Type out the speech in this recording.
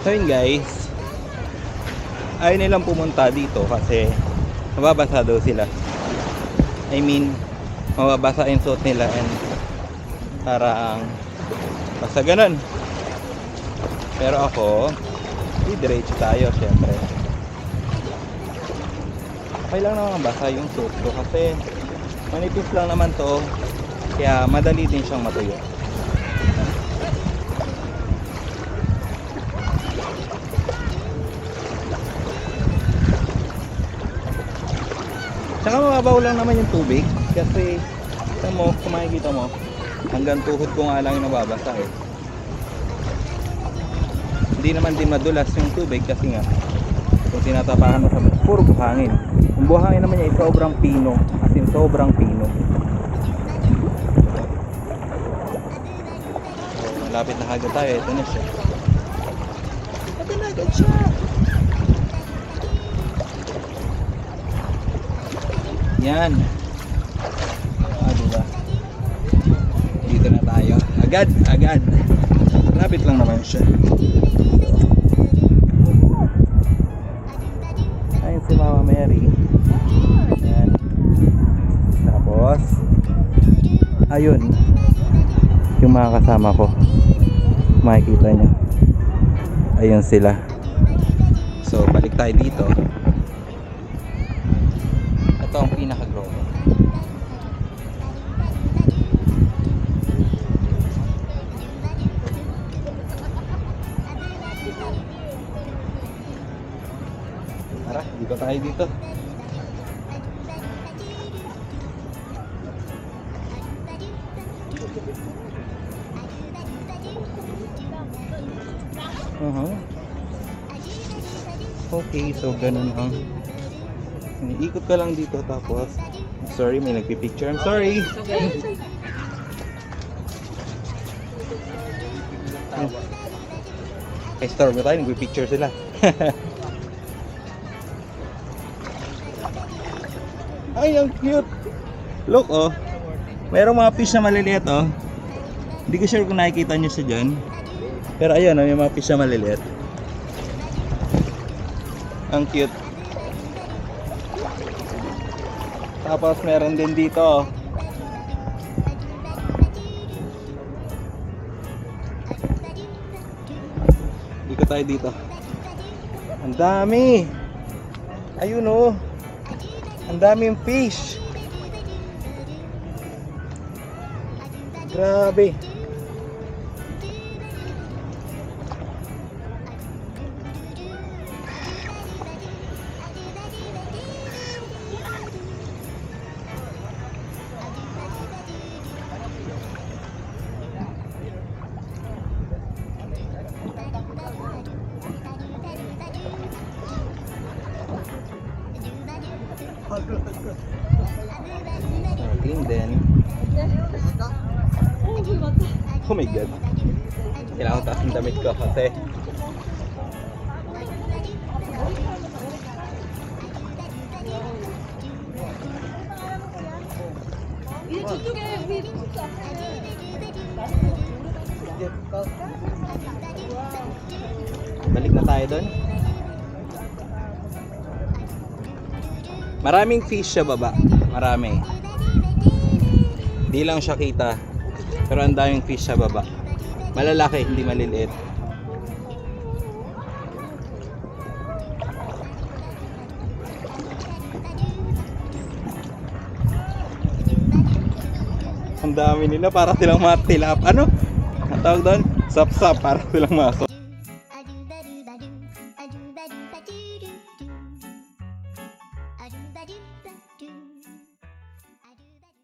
So yun guys, ayaw nilang pumunta dito kasi mababasa daw sila. I mean, mababasa yung suot nila and parang basta ganun. Pero ako, diretso tayo syempre. Okay lang naman basa yung suot ko kasi manipis lang naman to, kaya madali din siyang matuyo. Tsaka mababaw lang naman yung tubig kasi kita mo, kung makikita mo, hanggang tuhod ko nga lang yung nababasa eh. Hindi naman din madulas yung tubig kasi nga kung tinatapahan mo sa puro buhangin. Yung buhangin naman niya ay sobrang pino, as in sobrang pino. So, malapit na agad tayo, ito na siya. Ito na agad siya. Yan. Diba? Dito na tayo. Agad. Lapit lang naman siya. Ayun si Mama Mary. Yan. Tapos ayun yung mga kasama ko. Makikita nyo. Ayun sila. So balik tayo dito. Ito ang pinaka-grow. Tara, dito tayo dito. Okay, so ganun ang ikot ka lang dito tapos sorry, may nagpipicture. I'm sorry. Kay store mo tayo, nagpipicture sila. Ay, ang cute. Look oh. Mayroong mga fish na maliliit oh. Hindi ko sure kung nakikita nyo siya dyan. Pero ayun oh, may mga fish na maliliit. Ang cute. Tapos meron din dito. Dito tayo dito. Ang dami. Ayun oh. Ang daming fish. Grabe. Ating din. Oh my god. Kailangan ko taas ng damit ko kasi balik na tayo doon. Maraming fish sa baba. Marami. Di lang siya kita. Pero ang daming fish sa baba. Malalaki, hindi maliliit. Ang dami nila. Para silang mga tilap. Ano? Ang tawag doon? Sap-sap. Para silang maso.